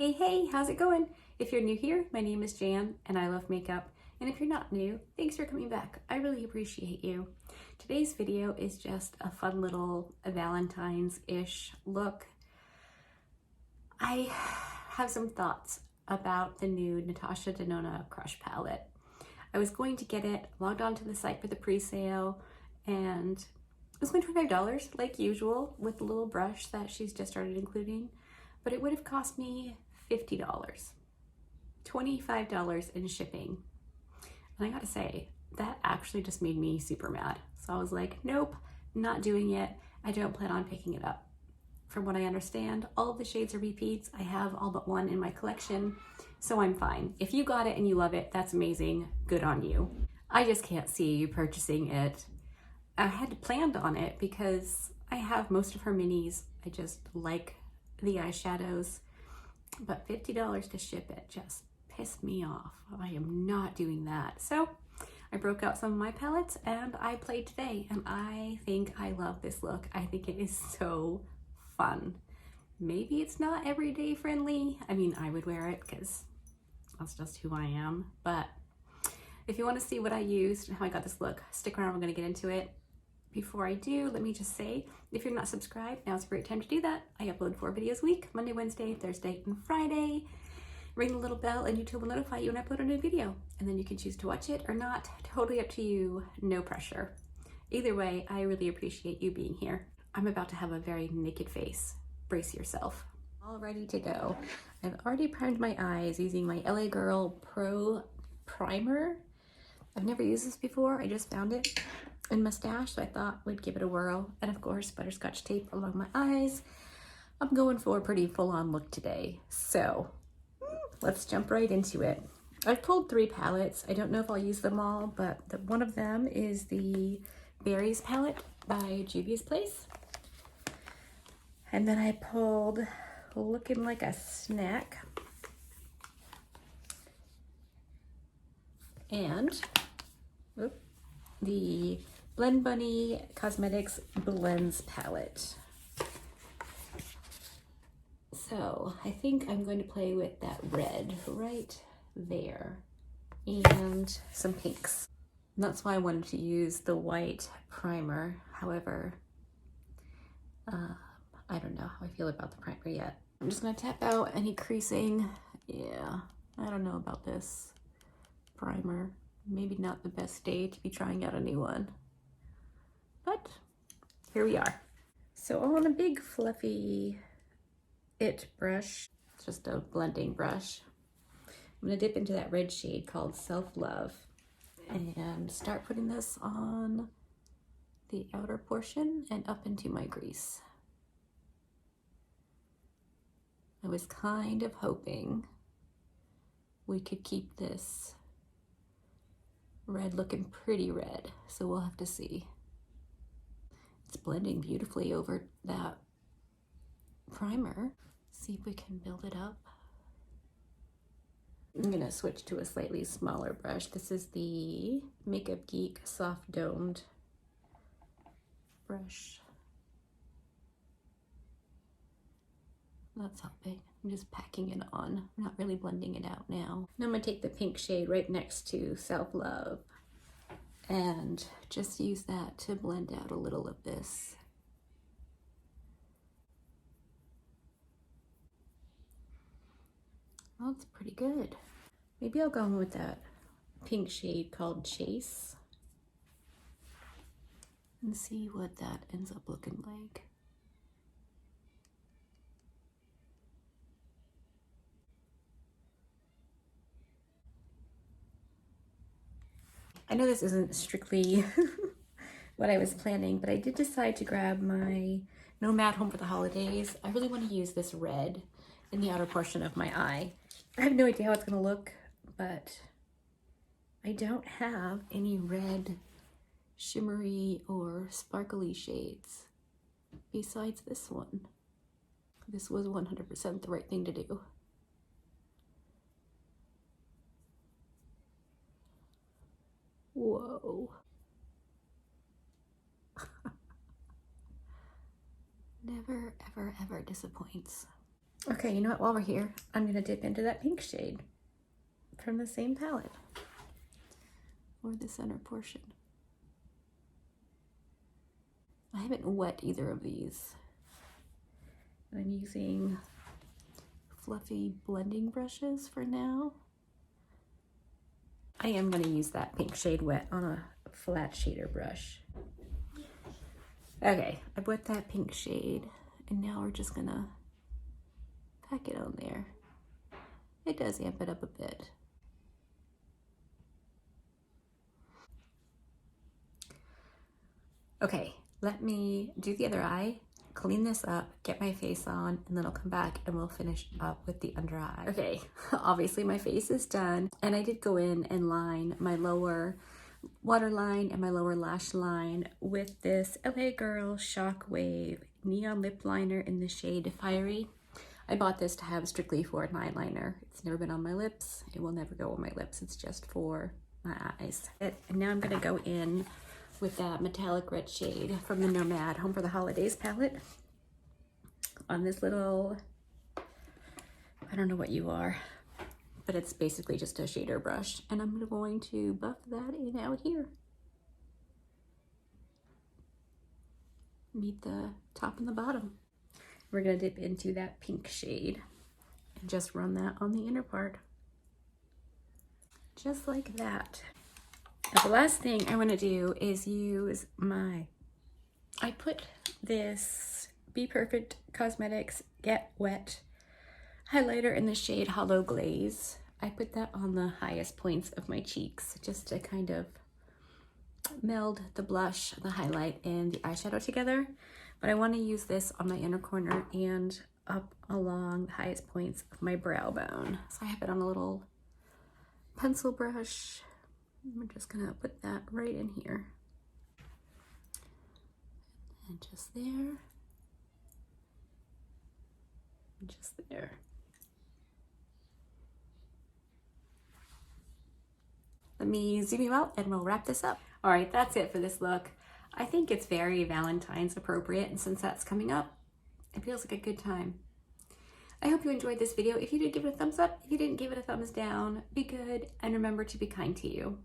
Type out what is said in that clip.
Hey, how's it going? If you're new here, my name is Jan and I love makeup. And if you're not new, thanks for coming back. I really appreciate you. Today's video is just a fun little Valentine's-ish look. I have some thoughts about the new Natasha Denona Crush palette. I was going to get it, logged onto the site for the pre-sale, and it was going to be $25 like usual with the little brush that she's just started including, but it would have cost me $50, $25 in shipping. And I gotta say, that actually just made me super mad. So I was like, nope, not doing it. I don't plan on picking it up. From what I understand, all of the shades are repeats. I have all but one in my collection, so I'm fine. If you got it and you love it, that's amazing. Good on you. I just can't see you purchasing it. I had planned on it because I have most of her minis. I just like the eyeshadows, but $50 to ship it just pissed me off. I am not doing that. So I broke out some of my palettes and I played today, and I think I love this look. I think it is so fun. Maybe it's not everyday friendly. I mean, I would wear it because that's just who I am. But if you want to see what I used and how I got this look, stick around, we're going to get into it. Before I do, let me just say, if you're not subscribed, now's a great time to do that. I upload 4 videos a week, Monday, Wednesday, Thursday, and Friday. Ring the little bell and YouTube will notify you when I upload a new video. And then you can choose to watch it or not. Totally up to you, no pressure. Either way, I really appreciate you being here. I'm about to have a very naked face. Brace yourself. All ready to go. I've already primed my eyes using my LA Girl Pro Primer. I've never used this before. I just found it in my stash, so I thought we'd give it a whirl. And of course, butterscotch tape along my eyes. I'm going for a pretty full-on look today. So let's jump right into it. I've pulled 3 palettes. I don't know if I'll use them all, but one of them is the Berries palette by Juvia's Place. And then I pulled Looking Like a Snack. And the Blend Bunny Cosmetics Blends palette. So I think I'm going to play with that red right there and some pinks. And that's why I wanted to use the white primer. However, I don't know how I feel about the primer yet. I'm just gonna tap out any creasing. Yeah, I don't know about this primer. Maybe not the best day to be trying out a new one, but here we are. So on a big fluffy brush, it's just a blending brush, I'm gonna dip into that red shade called Self Love and start putting this on the outer portion and up into my crease. I was kind of hoping we could keep this red looking pretty red, so we'll have to see. It's blending beautifully over that primer. See if we can build it up. I'm gonna switch to a slightly smaller brush. This is the Makeup Geek Soft Domed brush. That's helping. I'm just packing it on. I'm not really blending it out now. Now I'm gonna take the pink shade right next to Self Love and just use that to blend out a little of this. Well, that's pretty good. Maybe I'll go in with that pink shade called Chase and see what that ends up looking like. I know this isn't strictly what I was planning, but I did decide to grab my Nomad Home for the Holidays. I really want to use this red in the outer portion of my eye. I have no idea how it's going to look, but I don't have any red shimmery or sparkly shades besides this one. This was 100% the right thing to do. Whoa. Never, ever, ever disappoints. Okay, you know what? While we're here, I'm gonna dip into that pink shade from the same palette, or the center portion. I haven't wet either of these. I'm using fluffy blending brushes for now. I am gonna use that pink shade wet on a flat shader brush. Okay, I've wet that pink shade, and now we're just gonna pack it on there. It does amp it up a bit. Okay, let me do the other eye, clean this up, get my face on, and then I'll come back and we'll finish up with the under eye. Okay, obviously my face is done, and I did go in and line my lower waterline and my lower lash line with this LA Girl Shockwave Neon Lip Liner in the shade Fiery. I bought this to have strictly for an eyeliner. It's never been on my lips. It will never go on my lips. It's just for my eyes. And now I'm gonna go in with that metallic red shade from the Nomad Home for the Holidays palette on this little, I don't know what you are, but it's basically just a shader brush. And I'm going to buff that in out here. Meet the top and the bottom. We're gonna dip into that pink shade and just run that on the inner part. Just like that. Now the last thing I wanna do is use I put this Be Perfect Cosmetics Get Wet highlighter in the shade Hollow Glaze. I put that on the highest points of my cheeks just to kind of meld the blush, the highlight, and the eyeshadow together. But I want to use this on my inner corner and up along the highest points of my brow bone. So I have it on a little pencil brush. I'm just gonna put that right in here. And just there. And just there. Let me zoom you out and we'll wrap this up. All right, that's it for this look. I think it's very Valentine's appropriate, and since that's coming up, it feels like a good time. I hope you enjoyed this video. If you did, give it a thumbs up. If you didn't, give it a thumbs down. Be good, and remember to be kind to you.